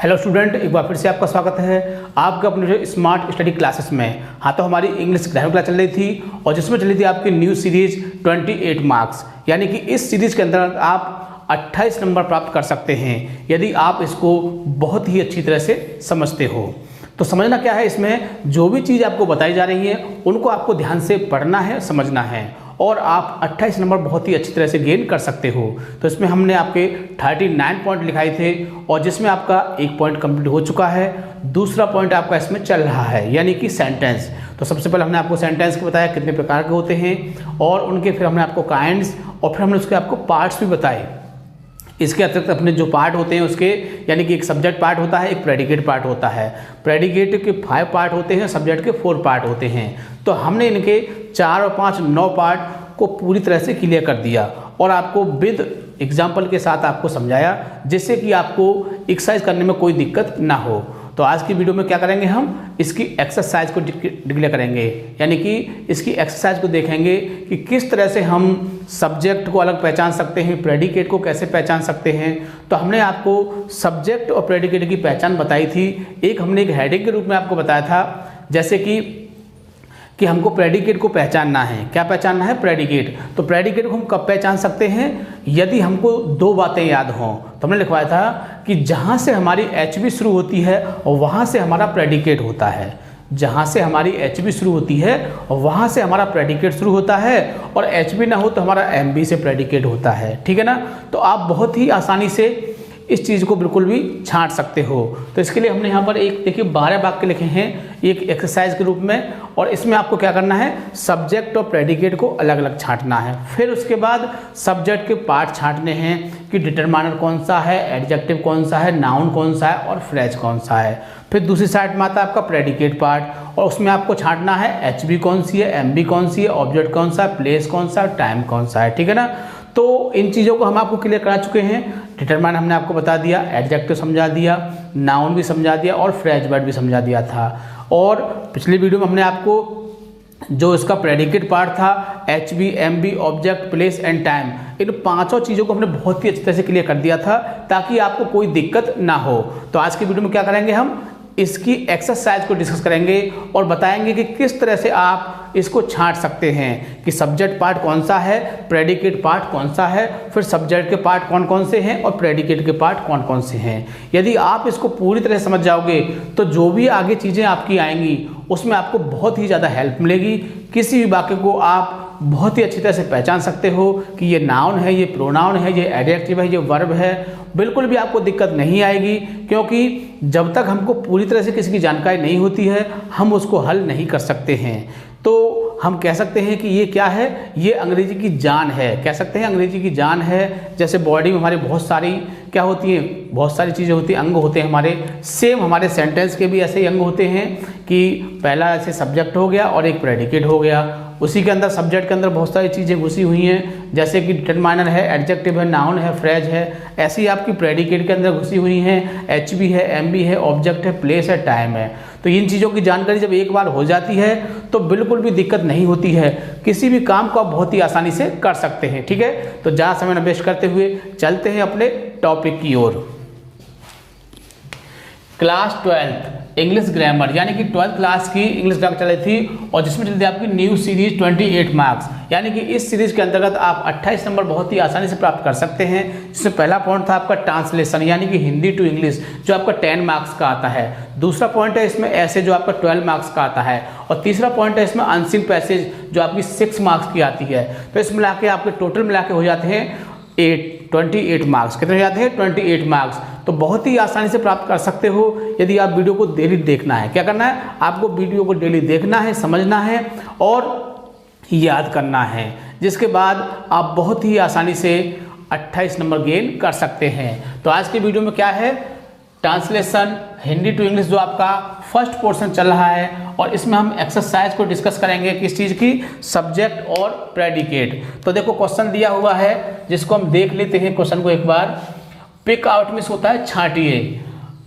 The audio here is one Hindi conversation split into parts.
हेलो स्टूडेंट, एक बार फिर से आपका स्वागत है आपके अपने स्मार्ट स्टडी क्लासेस में। हाँ, तो हमारी इंग्लिश ग्रामर क्लास चल रही थी और जिसमें चल रही थी आपकी न्यू सीरीज 28 मार्क्स, यानी कि इस सीरीज के अंदर आप 28 नंबर प्राप्त कर सकते हैं यदि आप इसको बहुत ही अच्छी तरह से समझते हो। तो समझना क्या है, इसमें जो भी चीज़ आपको बताई जा रही है उनको आपको ध्यान से पढ़ना है, समझना है और आप 28 नंबर बहुत ही अच्छी तरह से गेन कर सकते हो। तो इसमें हमने आपके 39 पॉइंट लिखाए थे और जिसमें आपका एक पॉइंट कंप्लीट हो चुका है, दूसरा पॉइंट आपका इसमें चल रहा है यानी कि सेंटेंस। तो सबसे पहले हमने आपको सेंटेंस के बताया कितने प्रकार के होते हैं और उनके फिर हमने आपको काइंड्स और फिर हमने उसके आपको पार्ट्स भी बताए। इसके अतिरिक्त अपने जो पार्ट होते हैं उसके, यानी कि एक सब्जेक्ट पार्ट होता है, एक प्रेडिकेट पार्ट होता है। प्रेडिकेट के 5 पार्ट होते हैं, सब्जेक्ट के 4 पार्ट होते हैं। तो हमने इनके 4 और 5 9 पार्ट को पूरी तरह से क्लियर कर दिया और आपको विद एग्जाम्पल के साथ आपको समझाया, जिससे कि आपको एक्सरसाइज करने में कोई दिक्कत ना हो। तो आज की वीडियो में क्या करेंगे, हम इसकी एक्सरसाइज को डिक्लेयर करेंगे, यानी कि इसकी एक्सरसाइज को देखेंगे कि किस तरह से हम सब्जेक्ट को अलग पहचान सकते हैं, प्रेडिकेट को कैसे पहचान सकते हैं। तो हमने आपको सब्जेक्ट और प्रेडिकेट की पहचान बताई थी। एक हमने एक हेडिंग के रूप में आपको बताया था, जैसे कि हमको प्रेडिकेट को पहचानना है। क्या पहचानना है? प्रेडिकेट। तो प्रेडिकेट को हम कब पहचान सकते हैं? यदि हमको 2 बातें याद हों। तो हमने लिखवाया था कि जहाँ से हमारी HB शुरू होती है और वहाँ से हमारा प्रेडिकेट होता है। जहाँ से हमारी HB शुरू होती है और वहाँ से हमारा प्रेडिकेट शुरू होता है और HB ना हो तो हमारा MB से प्रेडिकेट होता है। ठीक है ना? तो आप बहुत ही आसानी से इस चीज़ को बिल्कुल भी छांट सकते हो। तो इसके लिए हमने यहाँ पर एक देखिए 12 वाक्य लिखे हैं एक एक्सरसाइज के रूप में, और इसमें आपको क्या करना है, सब्जेक्ट और प्रेडिकेट को अलग अलग छांटना है। फिर उसके बाद सब्जेक्ट के पार्ट छांटने हैं कि डिटरमाइनर कौन सा है, एडजेक्टिव कौन सा है, नाउन कौन सा है और फ्रेज कौन सा है। फिर दूसरी साइड में आता है आपका प्रेडिकेट पार्ट और उसमें आपको छांटना है HB कौन सी है, MB कौन सी है, ऑब्जेक्ट कौन सा है, प्लेस कौन सा है, टाइम कौन सा है। ठीक है ना? तो इन चीज़ों को हम आपको क्लियर करा चुके हैं। डिटरमाइन हमने आपको बता दिया, एडजेक्टिव समझा दिया, नाउन भी समझा दिया और फ्रेज वर्ड भी समझा दिया था। और पिछली वीडियो में हमने आपको जो इसका प्रेडिकेट पार्ट था, HB, MB, object, place and time, इन 5 चीज़ों को हमने बहुत ही अच्छी तरह से क्लियर कर दिया था ताकि आपको कोई दिक्कत ना हो। तो आज की वीडियो में क्या करेंगे, हम इसकी एक्सरसाइज को डिस्कस करेंगे और बताएंगे कि किस तरह से आप इसको छांट सकते हैं कि सब्जेक्ट पार्ट कौन सा है, प्रेडिकेट पार्ट कौन सा है, फिर सब्जेक्ट के पार्ट कौन कौन से हैं और प्रेडिकेट के पार्ट कौन कौन से हैं। यदि आप इसको पूरी तरह समझ जाओगे तो जो भी आगे चीज़ें आपकी आएंगी उसमें आपको बहुत ही ज़्यादा हेल्प मिलेगी। किसी भी वाक्य को आप बहुत ही अच्छी तरह से पहचान सकते हो कि ये नाउन है, ये प्रोनाउन है, ये एडजेक्टिव है, ये वर्ब है। बिल्कुल भी आपको दिक्कत नहीं आएगी, क्योंकि जब तक हमको पूरी तरह से किसी की जानकारी नहीं होती है हम उसको हल नहीं कर सकते हैं। तो हम कह सकते हैं कि ये क्या है, ये अंग्रेजी की जान है, कह सकते हैं अंग्रेजी की जान है। जैसे बॉडी में हमारे बहुत सारी क्या होती हैं, बहुत सारी चीज़ें होती हैं, अंग होते हैं हमारे। सेम हमारे सेंटेंस के भी ऐसे ही अंग होते हैं कि पहला ऐसे सब्जेक्ट हो गया और एक प्रेडिकेट हो गया, उसी के अंदर सब्जेक्ट के अंदर बहुत सारी चीज़ें घुसी हुई हैं, जैसे कि डिटरमाइनर है, एडजेक्टिव है, नाउन है, फ्रेज है। ऐसे ही आपकी प्रेडिकेट के अंदर घुसी हुई हैं, HB है, MB है, ऑब्जेक्ट है, प्लेस है, टाइम है। तो इन चीज़ों की जानकारी जब एक बार हो जाती है तो बिल्कुल भी दिक्कत नहीं होती है, किसी भी काम को आप बहुत ही आसानी से कर सकते हैं। ठीक है? तो ज़्यादा समय न वेस्ट करते हुए चलते हैं अपने टॉपिक की ओर। क्लास 12 इंग्लिश ग्रामर, यानी कि 12th क्लास की इंग्लिश ग्रामर चल रही थी और जिसमें चलती है आपकी न्यू सीरीज 28 मार्क्स, यानी कि इस सीरीज के अंतर्गत आप 28 नंबर बहुत ही आसानी से प्राप्त कर सकते हैं। जिसमें पहला पॉइंट था आपका ट्रांसलेशन, यानी कि हिंदी टू इंग्लिश, जो आपका 10 मार्क्स का आता है। दूसरा पॉइंट है इसमें ऐसे, जो आपका 12 मार्क्स का आता है। और तीसरा पॉइंट है इसमें अनसीन पैसेज, जो आपकी 6 मार्क्स की आती है। तो इस मिला के आपके टोटल मिला के हो जाते हैं 28 मार्क्स। कितने हो जाते हैं? 28 मार्क्स। तो बहुत ही आसानी से प्राप्त कर सकते हो यदि आप वीडियो को डेली देखना है। क्या करना है आपको? वीडियो को डेली देखना है, समझना है और याद करना है, जिसके बाद आप बहुत ही आसानी से 28 नंबर गेन कर सकते हैं। तो आज की वीडियो में क्या है, ट्रांसलेशन हिंदी टू इंग्लिश, जो आपका फर्स्ट पोर्शन चल रहा है और इसमें हम एक्सरसाइज को डिस्कस करेंगे किस चीज़ की, सब्जेक्ट और प्रेडिकेट। तो देखो क्वेश्चन दिया हुआ है जिसको हम देख लेते हैं क्वेश्चन को एक बार। पिक आउट में होता है छांटिए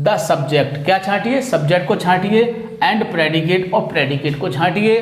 द सब्जेक्ट, क्या छांटिए? सब्जेक्ट को छांटिए, एंड प्रेडिकेट और प्रेडिकेट को छांटिए।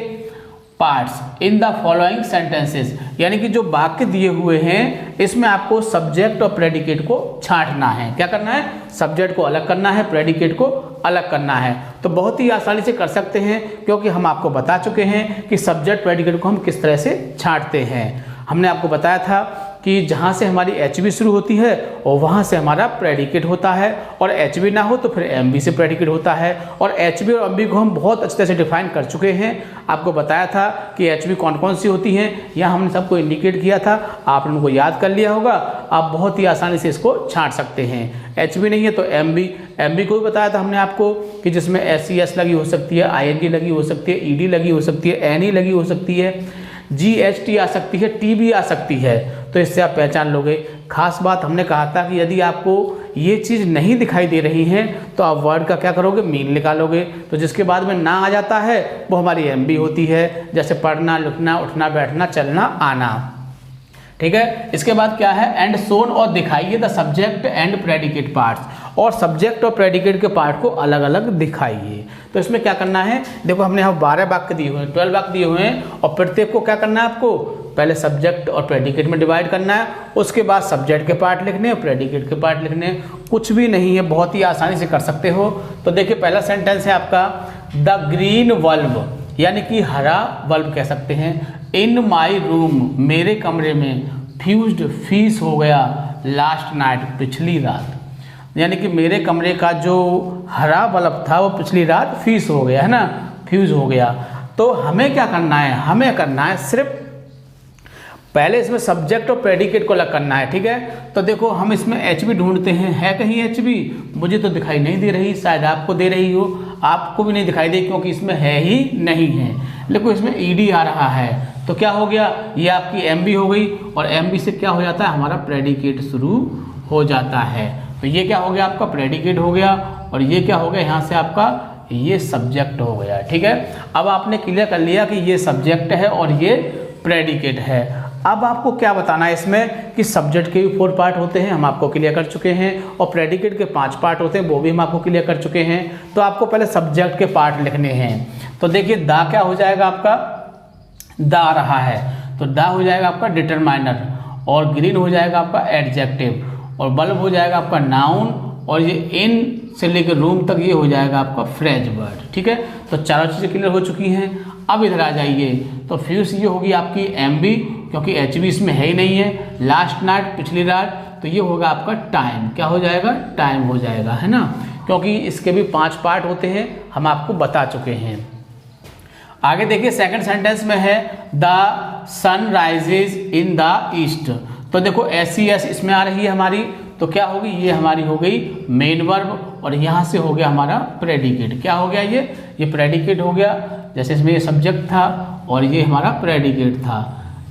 Parts in the following sentences, यानी कि जो वाक्य दिए हुए हैं इसमें आपको सब्जेक्ट और प्रेडिकेट को छांटना है। क्या करना है? सब्जेक्ट को अलग करना है, प्रेडिकेट को अलग करना है। तो बहुत ही आसानी से कर सकते हैं, क्योंकि हम आपको बता चुके हैं कि सब्जेक्ट प्रेडिकेट को हम किस तरह से छांटते हैं। हमने आपको बताया था कि जहाँ से हमारी HB शुरू होती है और वहाँ से हमारा प्रेडिकेट होता है, और HB ना हो तो फिर MB से प्रेडिकेट होता है। और HB और MB को हम बहुत अच्छे तरह से डिफाइन कर चुके हैं। आपको बताया था कि HB कौन कौन सी होती हैं, यहाँ हमने सबको इंडिकेट किया था, आपने उनको याद कर लिया होगा। आप बहुत ही आसानी से इसको छांट सकते हैं। HB नहीं है तो MB को भी बताया था हमने आपको कि जिसमें SES लगी हो सकती है, ING लगी हो सकती है, ED लगी हो सकती है, NE लगी हो सकती है, GHT आ सकती है, TB आ सकती है। तो इससे आप पहचान लोगे। खास बात हमने कहा था कि यदि आपको ये चीज़ नहीं दिखाई दे रही है तो आप वर्ड का क्या करोगे? मीन निकालोगे। तो जिसके बाद में ना आ जाता है वो हमारी MB होती है, जैसे पढ़ना, लिखना, उठना, बैठना, चलना, आना। ठीक है। इसके बाद क्या है? एंड सोन, और दिखाइए the subject and predicate parts, और सब्जेक्ट और प्रेडिकेट के पार्ट को अलग अलग दिखाइए। तो इसमें क्या करना है? देखो हमने यहाँ 12 वाक्य दिए हुए हैं, 12 वाक्य दिए हुए हैं, और प्रत्येक को क्या करना है आपको? पहले सब्जेक्ट और प्रेडिकेट में डिवाइड करना है, उसके बाद सब्जेक्ट के पार्ट लिखने हैं, प्रेडिकेट के पार्ट लिखने हैं। कुछ भी नहीं है, बहुत ही आसानी से कर सकते हो। तो देखिए पहला सेंटेंस है आपका द ग्रीन बल्ब, यानी कि हरा बल्ब कह सकते हैं। इन माई रूम, मेरे कमरे में, फ्यूज्ड, फीस हो गया, लास्ट नाइट, पिछली रात, यानी कि मेरे कमरे का जो हरा बल्ब था वो पिछली रात फीस हो गया है ना, फ्यूज हो गया। तो हमें क्या करना है? हमें करना है सिर्फ पहले इसमें सब्जेक्ट और प्रेडिकेट को अलग करना है। ठीक है। तो देखो हम इसमें HB ढूंढते हैं, है कहीं HB? मुझे तो दिखाई नहीं दे रही, शायद आपको दे रही हो, आपको भी नहीं दिखाई दे क्योंकि इसमें है ही नहीं है। लेकिन इसमें ED आ रहा है, तो क्या हो गया? ये आपकी MB हो गई, और MB से क्या हो जाता है? हमारा प्रेडिकेट शुरू हो जाता है। तो ये क्या हो गया? आपका प्रेडिकेट हो गया, और ये क्या हो गया? यहाँ से आपका ये सब्जेक्ट हो गया। ठीक है। अब आपने क्लियर कर लिया कि ये सब्जेक्ट है और ये प्रेडिकेट है। अब आपको क्या बताना है इसमें कि सब्जेक्ट के भी 4 पार्ट होते हैं, हम आपको क्लियर कर चुके हैं, और प्रेडिकेट के 5 पार्ट होते हैं, वो भी हम आपको क्लियर कर चुके हैं। तो आपको पहले सब्जेक्ट के पार्ट लिखने हैं। तो देखिए दा क्या हो जाएगा आपका? दा आ रहा है, तो दा हो जाएगा आपका डिटरमाइनर, और ग्रीन हो जाएगा आपका एडजेक्टिव, और बल्ब हो जाएगा आपका नाउन, और ये इन से लेकर रूम तक ये हो जाएगा आपका फ्रेज वर्ड। ठीक है। तो चारों चीज़ें क्लियर हो चुकी हैं। अब इधर आ जाइए, तो फ्यूज ये होगी आपकी MB, क्योंकि HB इसमें है ही नहीं है। लास्ट नाइट, पिछली रात, तो ये होगा आपका टाइम। क्या हो जाएगा? टाइम हो जाएगा, है ना, क्योंकि इसके भी 5 पार्ट होते हैं, हम आपको बता चुके हैं। आगे देखिए सेकंड सेंटेंस में है the sun rises in the east. तो देखो SES इसमें आ रही है हमारी, तो क्या होगी? ये हमारी हो गई मेन वर्ब, और यहाँ से हो गया हमारा प्रेडिकेट। क्या हो गया? ये प्रेडिकेट हो गया, जैसे इसमें ये सब्जेक्ट था और ये हमारा प्रेडिकेट था।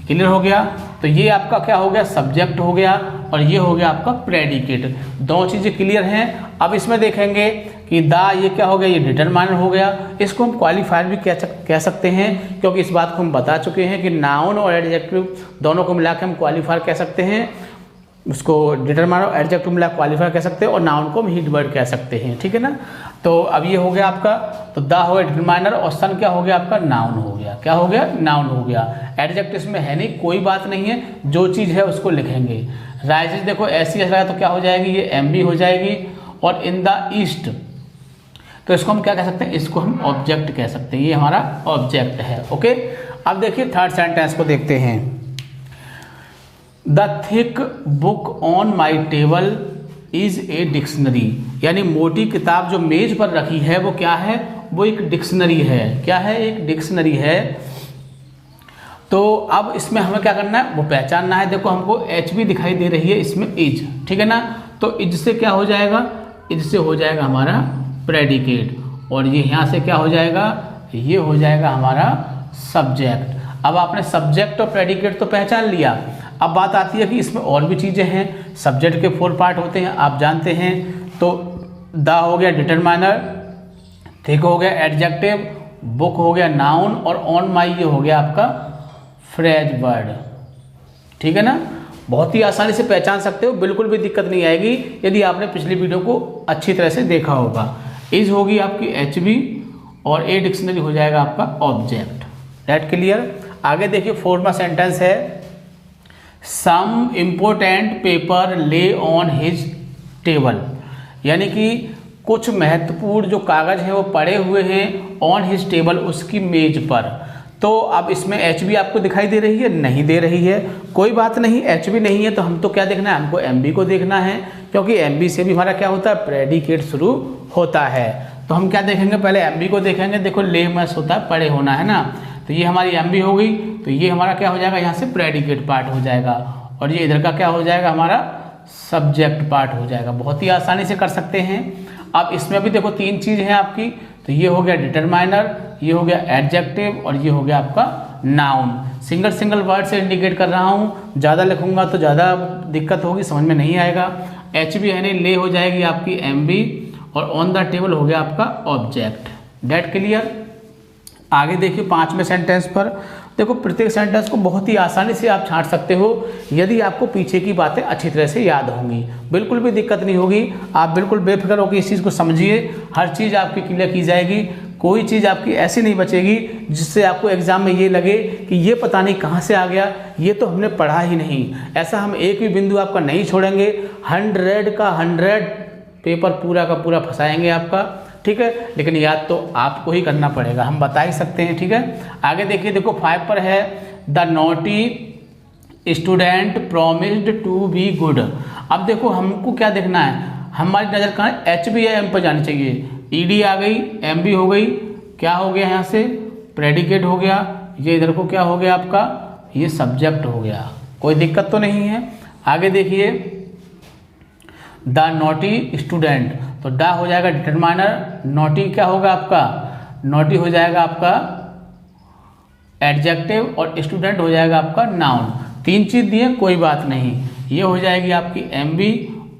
क्लियर हो गया? तो ये आपका क्या हो गया? सब्जेक्ट हो गया, और ये हो गया आपका प्रेडिकेट। दो चीज़ें क्लियर हैं। अब इसमें देखेंगे कि दा, ये क्या हो गया? ये डिटरमाइनर हो गया। इसको हम क्वालिफायर भी कह सकते हैं, क्योंकि इस बात को हम बता चुके हैं कि नाउन और एडजेक्टिव दोनों को मिला के हम क्वालिफायर कह सकते हैं। उसको डिटरमाइनर और एडजेक्टिव मिला क्वालिफायर कह सकते हैं, और नाउन को हम हिट वर्ड कह सकते हैं। ठीक है ना। तो अब ये हो गया आपका, तो दा हो गया डिटरमाइनर, और सन क्या हो गया आपका? नाउन हो गया। क्या हो गया? नाउन हो गया। एडजेक्टिव इसमें है नहीं, कोई बात नहीं है, जो चीज़ है उसको लिखेंगे। राइजेस देखो SES लगा तो क्या हो जाएगी? ये MB हो जाएगी, और इन द ईस्ट, तो इसको हम क्या कह सकते हैं? इसको हम ऑब्जेक्ट कह सकते हैं, ये हमारा ऑब्जेक्ट है। ओके। अब देखिए थर्ड सेंटेंस को देखते हैं। The thick book on my table is a dictionary, यानी मोटी किताब जो मेज पर रखी है वो क्या है? वो एक डिक्शनरी है। क्या है? एक डिक्शनरी है। तो अब इसमें हमें क्या करना है? वो पहचानना है। देखो हमको HB दिखाई दे रही है, इसमें इज, ठीक है ना। तो इज से क्या हो जाएगा? इज से हो जाएगा हमारा प्रेडिकेट, और ये यहाँ से क्या हो जाएगा? ये हो जाएगा हमारा सब्जेक्ट। अब आपने सब्जेक्ट और प्रेडिकेट तो पहचान लिया। अब बात आती है कि इसमें और भी चीज़ें हैं। सब्जेक्ट के 4 पार्ट होते हैं, आप जानते हैं। तो दा हो गया डिटरमाइनर, थिक हो गया एडजेक्टिव, बुक हो गया नाउन, और ऑन माई ये हो गया आपका फ्रेज वर्ड। ठीक है ना। बहुत ही आसानी से पहचान सकते हो, बिल्कुल भी दिक्कत नहीं आएगी यदि आपने पिछली वीडियो को अच्छी तरह से देखा होगा। इज होगी आपकी HB, और ए डिक्शनरी हो जाएगा आपका ऑब्जेक्ट। That clear. आगे देखिए 4वां सेंटेंस है, सम इम्पोर्टेंट पेपर ले ऑन हिज टेबल, यानी कि कुछ महत्वपूर्ण जो कागज हैं वो पड़े हुए हैं ऑन हिज टेबल, उसकी मेज पर। तो अब इसमें एच बी आपको दिखाई दे रही है, नहीं दे रही है, कोई बात नहीं, एच बी नहीं है तो हम तो क्या देखना है, हमको एम बी को देखना है, क्योंकि एम बी से भी हमारा क्या होता है, प्रेडिकेट शुरू होता है। तो हम क्या देखेंगे, पहले एम बी को देखेंगे। देखो ले मस होता है पड़े होना, है ना, तो ये हमारी एम बी हो गई, तो ये हमारा क्या हो जाएगा, यहाँ से प्रेडिकेट पार्ट हो जाएगा, और ये इधर का क्या हो जाएगा, हमारा सब्जेक्ट पार्ट हो जाएगा। बहुत ही आसानी से कर सकते हैं। अब इसमें भी देखो 3 चीज़ हैं आपकी, तो ये हो गया डिटरमाइनर, ये हो गया एडजेक्टिव, और ये हो गया आपका नाउन। सिंगल सिंगल वर्ड से इंडिकेट कर रहा हूँ, ज़्यादा लिखूंगा तो ज़्यादा दिक्कत होगी, समझ में नहीं आएगा। एच बी है नहीं, ले हो जाएगी आपकी एम बी, और ऑन द टेबल हो गया आपका ऑब्जेक्ट। Date clear. आगे देखिए 5वें सेंटेंस पर, देखो प्रत्येक सेंटेंस को बहुत ही आसानी से आप छांट सकते हो यदि आपको पीछे की बातें अच्छी तरह से याद होंगी, बिल्कुल भी दिक्कत नहीं होगी। आप बिल्कुल बेफिक्र होकर इस चीज़ को समझिए, हर चीज़ आपकी क्लियर की जाएगी, कोई चीज़ आपकी ऐसी नहीं बचेगी जिससे आपको एग्जाम में ये लगे कि ये पता नहीं कहाँ से आ गया, ये तो हमने पढ़ा ही नहीं। ऐसा हम एक भी बिंदु आपका नहीं छोड़ेंगे, 100 का 100 पेपर पूरा का पूरा फंसाएंगे आपका, ठीक है। लेकिन याद तो आपको ही करना पड़ेगा, हम बता ही सकते हैं, ठीक है। आगे देखिए, देखो 5 पर है, the naughty student promised to be good. अब देखो हमको क्या देखना है, हमारी नज़र कहाँ है, एच बी या एम पर जानी चाहिए। ई डी आ गई, एम बी हो गई, क्या हो गया यहाँ से, प्रेडिकेट हो गया, ये इधर को क्या हो गया आपका, ये सब्जेक्ट हो गया, कोई दिक्कत तो नहीं है। आगे देखिए, द नॉटी स्टूडेंट, तो ड हो जाएगा डिटरमाइनर, नॉटी क्या होगा आपका, नॉटी हो जाएगा आपका एडजेक्टिव, और स्टूडेंट हो जाएगा आपका नाउन। 3 चीज़ दिए, कोई बात नहीं, ये हो जाएगी आपकी एम बी,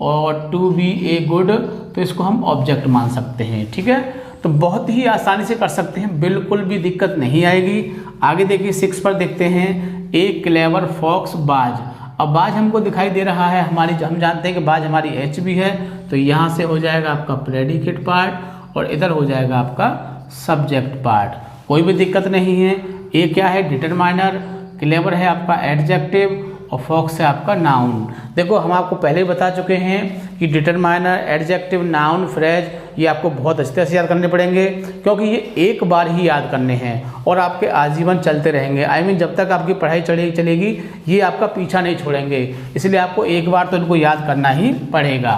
और टू बी ए गुड, तो इसको हम ऑब्जेक्ट मान सकते हैं, ठीक है। तो बहुत ही आसानी से कर सकते हैं, बिल्कुल भी दिक्कत नहीं आएगी। आगे देखिए 6 पर देखते हैं, ए क्लेवर फॉक्स बाज। अब बाज हमको दिखाई दे रहा है, हमारी हम जानते हैं कि बाज हमारी एच बी है, तो यहाँ से हो जाएगा आपका प्रेडिकेट पार्ट, और इधर हो जाएगा आपका सब्जेक्ट पार्ट, कोई भी दिक्कत नहीं है। ए क्या है, डिटरमाइनर, क्लेवर है आपका एडजेक्टिव, और फॉक्स है आपका नाउन। देखो हम आपको पहले ही बता चुके हैं कि डिटरमाइनर, एडजेक्टिव, नाउन, फ्रेज ये आपको बहुत अच्छी तरह से याद करने पड़ेंगे, क्योंकि ये एक बार ही याद करने हैं और आपके आजीवन चलते रहेंगे। आई मीन जब तक आपकी पढ़ाई चलेगी ये आपका पीछा नहीं छोड़ेंगे, इसलिए आपको एक बार तो इनको याद करना ही पड़ेगा।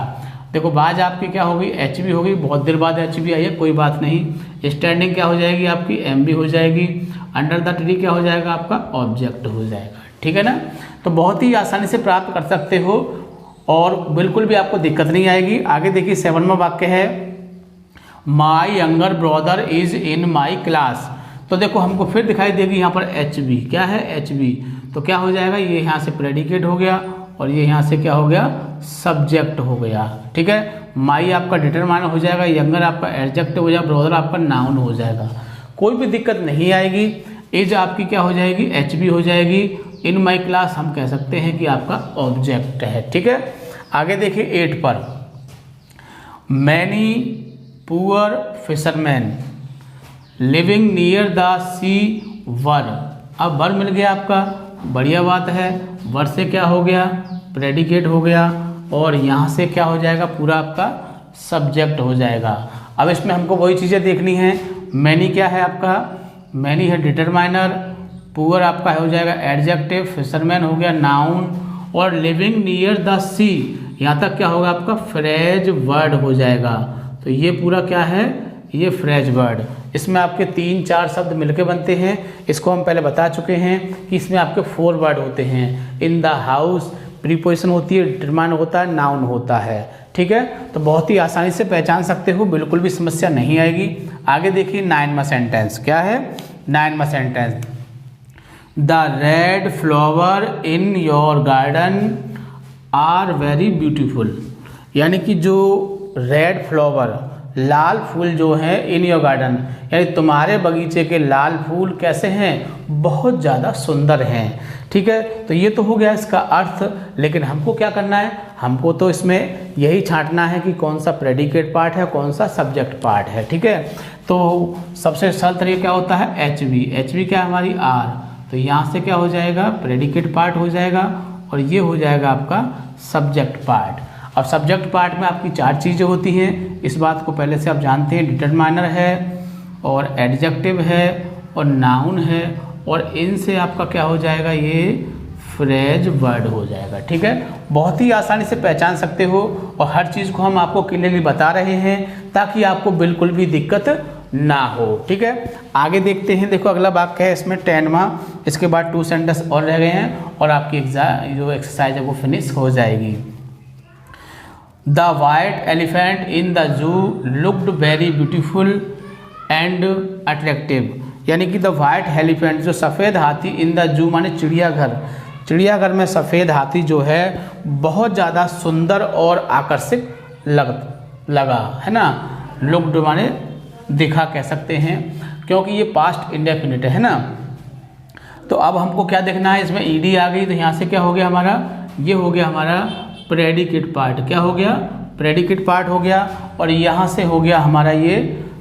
देखो बाज आपकी क्या होगी, एच बी होगी, बहुत देर बाद एच बी आई है, कोई बात नहीं। स्टैंडिंग क्या हो जाएगी आपकी, एम बी हो जाएगी। अंडर द ट्री क्या हो जाएगा आपका, ऑब्जेक्ट हो जाएगा, ठीक है ना। तो बहुत ही आसानी से प्राप्त कर सकते हो और बिल्कुल भी आपको दिक्कत नहीं आएगी। आगे देखिए 7वां वाक्य है, my younger brother is in my class. तो देखो हमको फिर दिखाई देगी यहाँ पर एच बी, क्या है एच बी, तो क्या हो जाएगा, ये यहाँ से प्रेडिकेट हो गया और ये यहाँ से क्या हो गया, सब्जेक्ट हो गया, ठीक है। माई आपका डिटरमाइनर हो जाएगा, यंगर आपका एडजेक्टिव हो जाएगा, ब्रदर आपका नाउन हो जाएगा, कोई भी दिक्कत नहीं आएगी। एज आपकी क्या हो जाएगी, एच बी हो जाएगी। इन माई क्लास हम कह सकते हैं कि आपका ऑब्जेक्ट है, ठीक है। आगे देखिए 8 पर, many poor fisherman living near the sea were. अब वर मिल गया आपका, बढ़िया बात है। वर से क्या हो गया, प्रेडिकेट हो गया और यहाँ से क्या हो जाएगा, पूरा आपका सब्जेक्ट हो जाएगा। अब इसमें हमको वही चीज़ें देखनी है, मैनी क्या है आपका, मैनी है डिटरमाइनर, पुअर आपका हो जाएगा एडजेक्टिव, फिशरमैन हो गया नाउन, और लिविंग नियर द सी यहाँ तक क्या होगा आपका फ्रेज वर्ड हो जाएगा। तो ये पूरा क्या है, ये फ्रेज वर्ड। इसमें आपके 3-4 शब्द मिलके बनते हैं, इसको हम पहले बता चुके हैं कि इसमें आपके 4 वर्ड होते हैं। इन द हाउस प्रीपोजिशन होती है, डिटरमाइन होता है, नाउन होता है, ठीक है। तो बहुत ही आसानी से पहचान सकते हो, बिल्कुल भी समस्या नहीं आएगी। आगे देखिए 9वां सेंटेंस क्या है, 9वां sentence, the red flower in your garden are very beautiful. यानी कि जो रेड फ्लावर, लाल फूल जो है इन योर गार्डन, यानी तुम्हारे बगीचे के लाल फूल कैसे हैं, बहुत ज़्यादा सुंदर हैं, ठीक है, तो ये तो हो गया इसका अर्थ। लेकिन हमको क्या करना है, हमको तो इसमें यही छांटना है कि कौन सा प्रेडिकेट पार्ट है, कौन सा सब्जेक्ट पार्ट है। ठीक है, तो सबसे सरल तरीका क्या होता है, एच वी क्या है हमारी आर, तो यहाँ से क्या हो जाएगा, प्रेडिकेट पार्ट हो जाएगा और ये हो जाएगा आपका सब्जेक्ट पार्ट। और सब्जेक्ट पार्ट में आपकी 4 चीज़ें होती हैं, इस बात को पहले से आप जानते हैं। डिटरमाइनर है और एडजेक्टिव है और नाउन है और इनसे आपका क्या हो जाएगा, ये फ्रेज वर्ड हो जाएगा। ठीक है, बहुत ही आसानी से पहचान सकते हो और हर चीज़ को हम आपको क्लियरली बता रहे हैं ताकि आपको बिल्कुल भी दिक्कत ना हो। ठीक है, आगे देखते हैं। देखो अगला वाक्य है इसमें 10वां, इसके बाद 2 सेंटेंस और रह गए हैं और आपकी जो एक्सरसाइज है वो फिनिश हो जाएगी। The white elephant in the zoo looked very beautiful and attractive, यानी कि द वाइट एलिफेंट जो सफ़ेद हाथी इन द जू माने चिड़ियाघर में सफ़ेद हाथी जो है बहुत ज़्यादा सुंदर और आकर्षक लगा है ना। लुक्ड माने दिखा कह सकते हैं क्योंकि ये पास्ट इंडेफिनिट है ना। तो अब हमको क्या देखना है, इसमें ईडी आ गई तो यहाँ से क्या हो गया हमारा, ये हो गया हमारा प्रेडिकेट पार्ट। क्या हो गया, प्रेडिकेट पार्ट हो गया और यहाँ से हो गया हमारा ये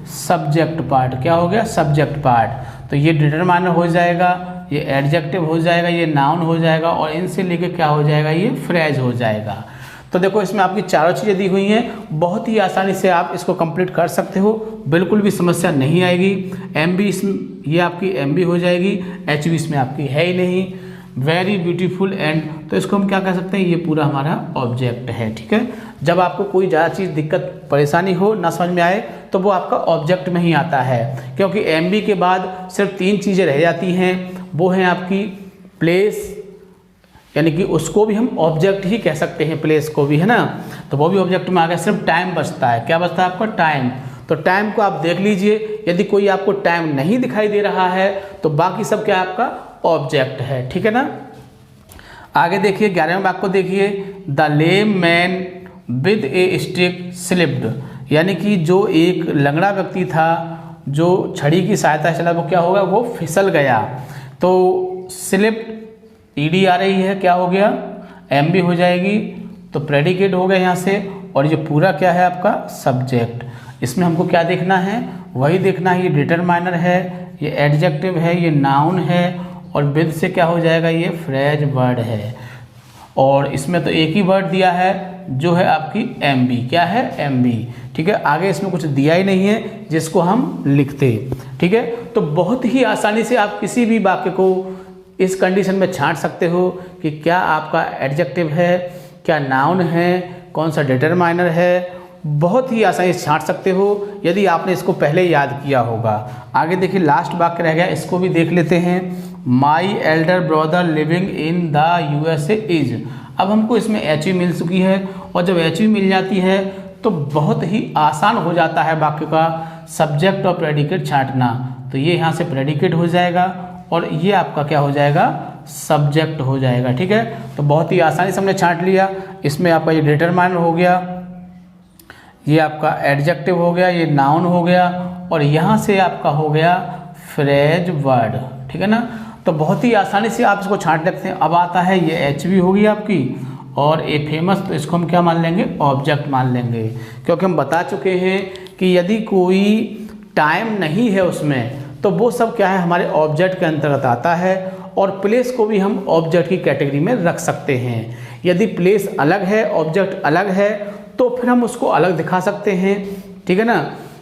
सब्जेक्ट पार्ट। क्या हो गया, सब्जेक्ट पार्ट। तो ये डिटरमाइनर हो जाएगा, ये एडजेक्टिव हो जाएगा, ये नाउन हो जाएगा और इनसे लेके क्या हो जाएगा, ये फ्रेज हो जाएगा। तो देखो इसमें आपकी चारों चीज़ें दी हुई हैं, बहुत ही आसानी से आप इसको कंप्लीट कर सकते हो, बिल्कुल भी समस्या नहीं आएगी। एमबी इसमें ये आपकी एमबी हो जाएगी, एचबी इसमें आपकी है ही नहीं। वेरी ब्यूटीफुल एंड, तो इसको हम क्या कह सकते हैं, ये पूरा हमारा ऑब्जेक्ट है। ठीक है, जब आपको कोई ज़्यादा चीज़ दिक्कत परेशानी हो ना समझ में आए तो वो आपका ऑब्जेक्ट में ही आता है, क्योंकि एमबी के बाद सिर्फ 3 चीज़ें रह जाती हैं, वो हैं आपकी प्लेस, यानी कि उसको भी हम ऑब्जेक्ट ही कह सकते हैं, प्लेस को भी, है ना, तो वो भी ऑब्जेक्ट में आ गया। सिर्फ टाइम बचता है, क्या बचता है आपका, टाइम। तो टाइम को आप देख लीजिए, यदि कोई आपको टाइम नहीं दिखाई दे रहा है तो बाकी सब क्या आपका ऑब्जेक्ट है। ठीक है ना, आगे देखिए 11वें वाक्य को देखिए। The lame man with A stick slipped, यानी कि जो एक लंगड़ा व्यक्ति था जो छड़ी की सहायता से चला, वो क्या होगा, वो फिसल गया। तो स्लिप्ड ईडी आ रही है, क्या हो गया, एमबी हो जाएगी, तो प्रेडिकेट हो गया यहाँ से और ये पूरा क्या है आपका सब्जेक्ट। इसमें हमको क्या देखना है, वही देखना है, ये डिटरमाइनर है, ये एडजेक्टिव है, ये नाउन है और विद से क्या हो जाएगा, ये फ्रेज वर्ड है। और इसमें तो एक ही वर्ड दिया है जो है आपकी एमबी, क्या है, एमबी। ठीक है, आगे इसमें कुछ दिया ही नहीं है जिसको हम लिखते। ठीक है, तो बहुत ही आसानी से आप किसी भी वाक्य को इस कंडीशन में छांट सकते हो कि क्या आपका एडजेक्टिव है, क्या नाउन है, कौन सा डिटरमाइनर है, बहुत ही आसानी से छांट सकते हो यदि आपने इसको पहले याद किया होगा। आगे देखिए लास्ट वाक्य रह गया, इसको भी देख लेते हैं। My elder brother living in the USA is, अब हमको इसमें एच मिल चुकी है और जब एच मिल जाती है तो बहुत ही आसान हो जाता है वाक्य का सब्जेक्ट और प्रेडिकेट छांटना। तो ये यहाँ से प्रेडिकेट हो जाएगा और ये आपका क्या हो जाएगा, सब्जेक्ट हो जाएगा। ठीक है, तो बहुत ही आसानी से हमने छांट लिया। इसमें आपका ये डिटरमाइनर हो गया, ये आपका एडजेक्टिव हो गया, ये नाउन हो गया और यहाँ से आपका हो गया फ्रेज वर्ड। ठीक है ना, तो बहुत ही आसानी से आप इसको छांट लेते हैं। अब आता है ये एच बी होगी आपकी और ए फेमस, तो इसको हम क्या मान लेंगे, ऑब्जेक्ट मान लेंगे, क्योंकि हम बता चुके हैं कि यदि कोई टाइम नहीं है उसमें तो वो सब क्या है, हमारे ऑब्जेक्ट के अंतर्गत आता है। और प्लेस को भी हम ऑब्जेक्ट की कैटेगरी में रख सकते हैं। यदि प्लेस अलग है, ऑब्जेक्ट अलग है, तो फिर हम उसको अलग दिखा सकते हैं। ठीक है ना,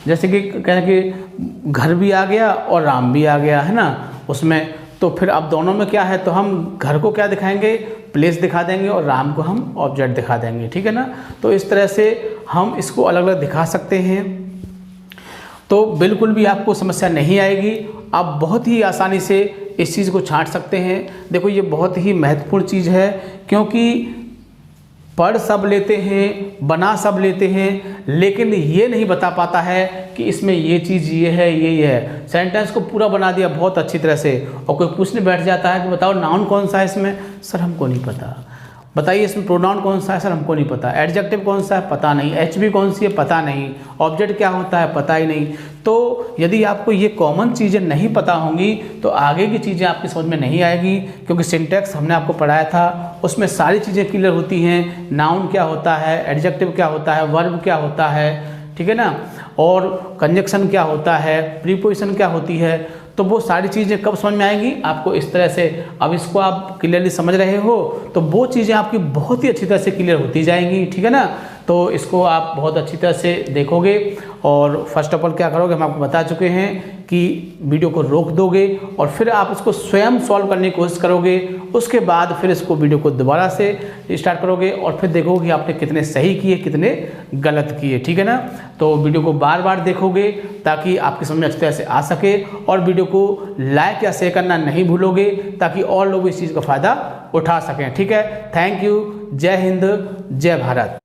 जैसे कि कहना कि घर भी आ गया और राम भी आ गया, है ना उसमें, तो फिर अब दोनों में क्या है, तो हम घर को क्या दिखाएंगे, प्लेस दिखा देंगे और राम को हम ऑब्जेक्ट दिखा देंगे। ठीक है ना, तो इस तरह से हम इसको अलग अलग दिखा सकते हैं, तो बिल्कुल भी आपको समस्या नहीं आएगी। आप बहुत ही आसानी से इस चीज़ को छांट सकते हैं। देखो ये बहुत ही महत्वपूर्ण चीज़ है, क्योंकि पढ़ सब लेते हैं, बना सब लेते हैं, लेकिन ये नहीं बता पाता है कि इसमें ये चीज़ ये है, ये है। सेंटेंस को पूरा बना दिया बहुत अच्छी तरह से और कोई पूछने बैठ जाता है कि बताओ नाउन कौन सा है इसमें, सर हमको नहीं पता। बताइए इसमें प्रोनाउन कौन सा है सर, हमको नहीं पता। एडजेक्टिव कौन सा है, पता नहीं। एचबी कौन सी है, पता नहीं। ऑब्जेक्ट क्या होता है, पता ही नहीं। तो यदि आपको ये कॉमन चीज़ें नहीं पता होंगी तो आगे की चीज़ें आपकी समझ में नहीं आएगी, क्योंकि सिंटैक्स हमने आपको पढ़ाया था, उसमें सारी चीज़ें क्लियर होती हैं। नाउन क्या होता है, एडजेक्टिव क्या होता है, वर्ब क्या होता है, ठीक है ना, और कंजक्शन क्या होता है, प्रीपोजिशन क्या होती है। तो वो सारी चीज़ें कब समझ में आएंगी आपको, इस तरह से। अब इसको आप क्लियरली समझ रहे हो तो वो चीज़ें आपकी बहुत ही अच्छी तरह से क्लियर होती जाएंगी, ठीक है ना। तो इसको आप बहुत अच्छी तरह से देखोगे और फर्स्ट ऑफ ऑल क्या करोगे, हम आपको बता चुके हैं कि वीडियो को रोक दोगे और फिर आप इसको स्वयं सॉल्व करने की कोशिश करोगे। उसके बाद फिर इसको वीडियो को दोबारा से स्टार्ट करोगे और फिर देखोगे कि आपने कितने सही किए कितने गलत किए, ठीक है ना। तो वीडियो को बार बार देखोगे ताकि आपकी समझ में अच्छी तरह से आ सके, और वीडियो को लाइक या शेयर करना नहीं भूलोगे ताकि और लोग इस चीज़ का फ़ायदा उठा सकें, ठीक है। Thank you. जय हिंद, जय भारत।